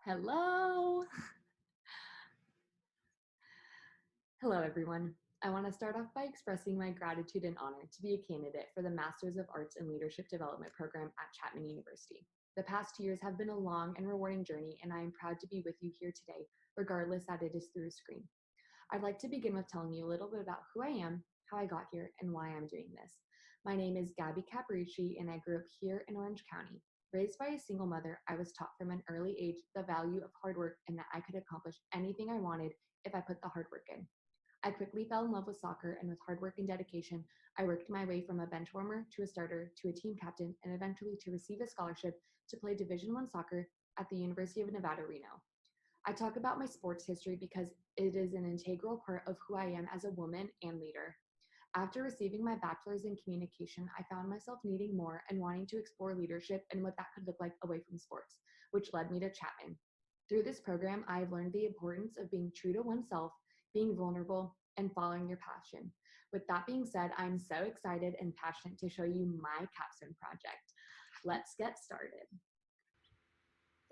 Hello. Hello, everyone. I want to start off by expressing my gratitude and honor to be a candidate for the Masters of Arts in Leadership Development program at Chapman University. The past years have been a long and rewarding journey, and I am proud to be with you here today, regardless that it is through a screen. I'd like to begin with telling you a little bit about who I am, how I got here, and why I'm doing this. My name is Gaby Caporicci, and I grew up here in Orange County. Raised by a single mother, I was taught from an early age the value of hard work and that I could accomplish anything I wanted if I put the hard work in. I quickly fell in love with soccer, and with hard work and dedication, I worked my way from a bench warmer to a starter to a team captain and eventually to receive a scholarship to play Division I soccer at the University of Nevada, Reno. I talk about my sports history because it is an integral part of who I am as a woman and leader. After receiving my bachelor's in communication, I found myself needing more and wanting to explore leadership and what that could look like away from sports, which led me to Chapman. Through this program, I have learned the importance of being true to oneself, being vulnerable, and following your passion. With that being said, I'm so excited and passionate to show you my capstone project. Let's get started.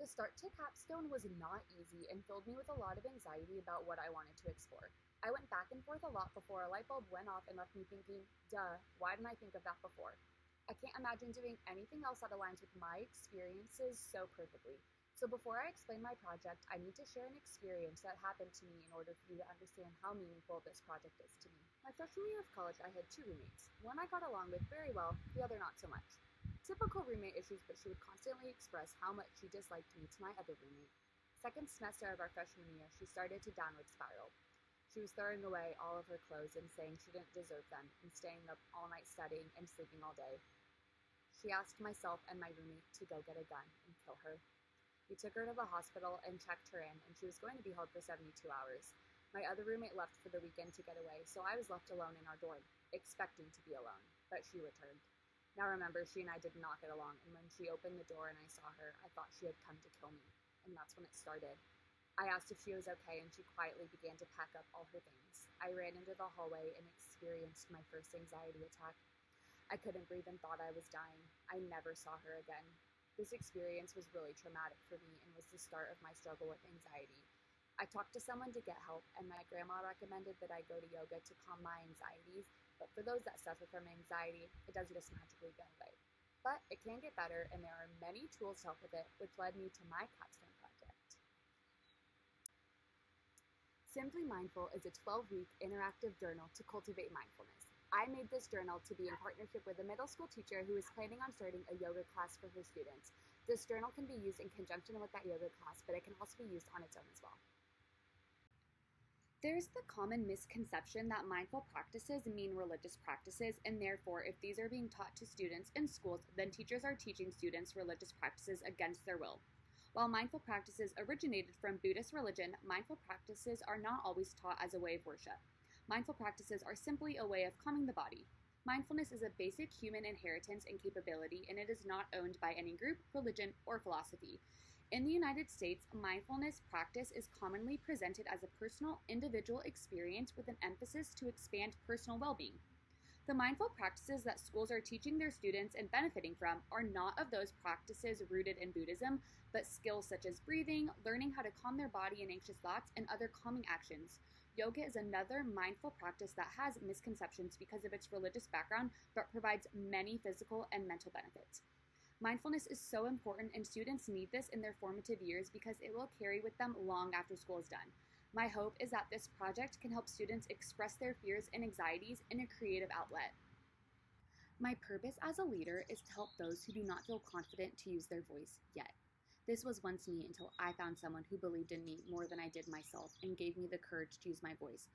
The start to Capstone was not easy and filled me with a lot of anxiety about what I wanted to explore. I went back and forth a lot before a light bulb went off and left me thinking, duh, why didn't I think of that before? I can't imagine doing anything else that aligns with my experiences so perfectly. So before I explain my project, I need to share an experience that happened to me in order for you to understand how meaningful this project is to me. My freshman year of college, I had two roommates. One I got along with very well, the other not so much. Typical roommate issues, but she would constantly express how much she disliked me to my other roommate. Second semester of our freshman year, she started to downward spiral. She was throwing away all of her clothes and saying she didn't deserve them and staying up all night studying and sleeping all day. She asked myself and my roommate to go get a gun and kill her. We took her to the hospital and checked her in, and she was going to be held for 72 hours. My other roommate left for the weekend to get away, so I was left alone in our dorm, expecting to be alone, but she returned. Now remember, she and I did not get along, and when she opened the door and I saw her, I thought she had come to kill me, and that's when it started. I asked if she was okay, and she quietly began to pack up all her things. I ran into the hallway and experienced my first anxiety attack. I couldn't breathe and thought I was dying. I never saw her again. This experience was really traumatic for me and was the start of my struggle with anxiety. I talked to someone to get help, and my grandma recommended that I go to yoga to calm my anxieties, but for those that suffer from anxiety, it doesn't just magically go away. But it can get better, and there are many tools to help with it, which led me to my capstone project. Simply Mindful is a 12-week interactive journal to cultivate mindfulness. I made this journal to be in partnership with a middle school teacher who is planning on starting a yoga class for her students. This journal can be used in conjunction with that yoga class, but it can also be used on its own as well. There's the common misconception that mindful practices mean religious practices, and therefore, if these are being taught to students in schools, then teachers are teaching students religious practices against their will. While mindful practices originated from Buddhist religion, mindful practices are not always taught as a way of worship. Mindful practices are simply a way of calming the body. Mindfulness is a basic human inheritance and capability, and it is not owned by any group, religion, or philosophy. In the United States, mindfulness practice is commonly presented as a personal, individual experience with an emphasis to expand personal well-being. The mindful practices that schools are teaching their students and benefiting from are not of those practices rooted in Buddhism, but skills such as breathing, learning how to calm their body and anxious thoughts, and other calming actions. Yoga is another mindful practice that has misconceptions because of its religious background, but provides many physical and mental benefits. Mindfulness is so important, and students need this in their formative years because it will carry with them long after school is done. My hope is that this project can help students express their fears and anxieties in a creative outlet. My purpose as a leader is to help those who do not feel confident to use their voice yet. This was once me until I found someone who believed in me more than I did myself and gave me the courage to use my voice.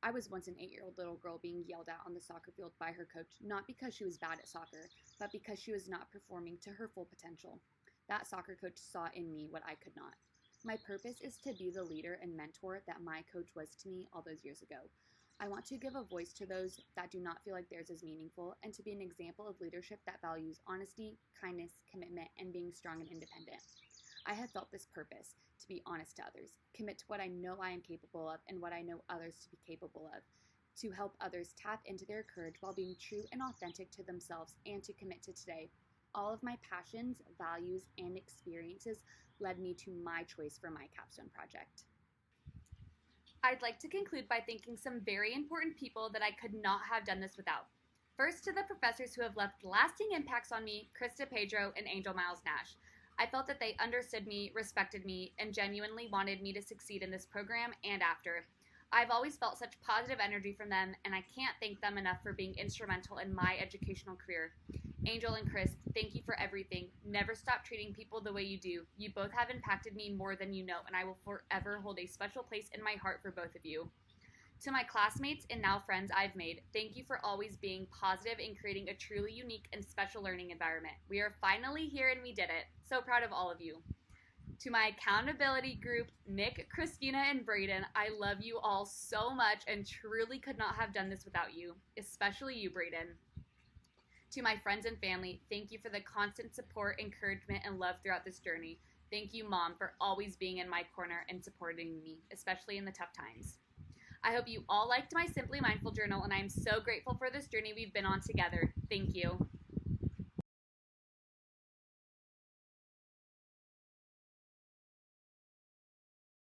I was once an 8-year-old little girl being yelled at on the soccer field by her coach, not because she was bad at soccer, but because she was not performing to her full potential. That soccer coach saw in me what I could not. My purpose is to be the leader and mentor that my coach was to me all those years ago. I want to give a voice to those that do not feel like theirs is meaningful and to be an example of leadership that values honesty, kindness, commitment, and being strong and independent. I have felt this purpose to be honest to others, commit to what I know I am capable of and what I know others to be capable of, to help others tap into their courage while being true and authentic to themselves, and to commit to today. All of my passions, values, and experiences led me to my choice for my capstone project. I'd like to conclude by thanking some very important people that I could not have done this without. First, to the professors who have left lasting impacts on me, Krista Pedro and Angel Miles Nash. I felt that they understood me, respected me, and genuinely wanted me to succeed in this program and after. I've always felt such positive energy from them, and I can't thank them enough for being instrumental in my educational career. Angel and Chris, thank you for everything. Never stop treating people the way you do. You both have impacted me more than you know, and I will forever hold a special place in my heart for both of you. To my classmates and now friends I've made, thank you for always being positive and creating a truly unique and special learning environment. We are finally here and we did it. So proud of all of you. To my accountability group, Nick, Christina, and Brayden, I love you all so much and truly could not have done this without you, especially you, Brayden. To my friends and family, thank you for the constant support, encouragement, and love throughout this journey. Thank you, Mom, for always being in my corner and supporting me, especially in the tough times. I hope you all liked my Simply Mindful journal, and I am so grateful for this journey we've been on together. Thank you.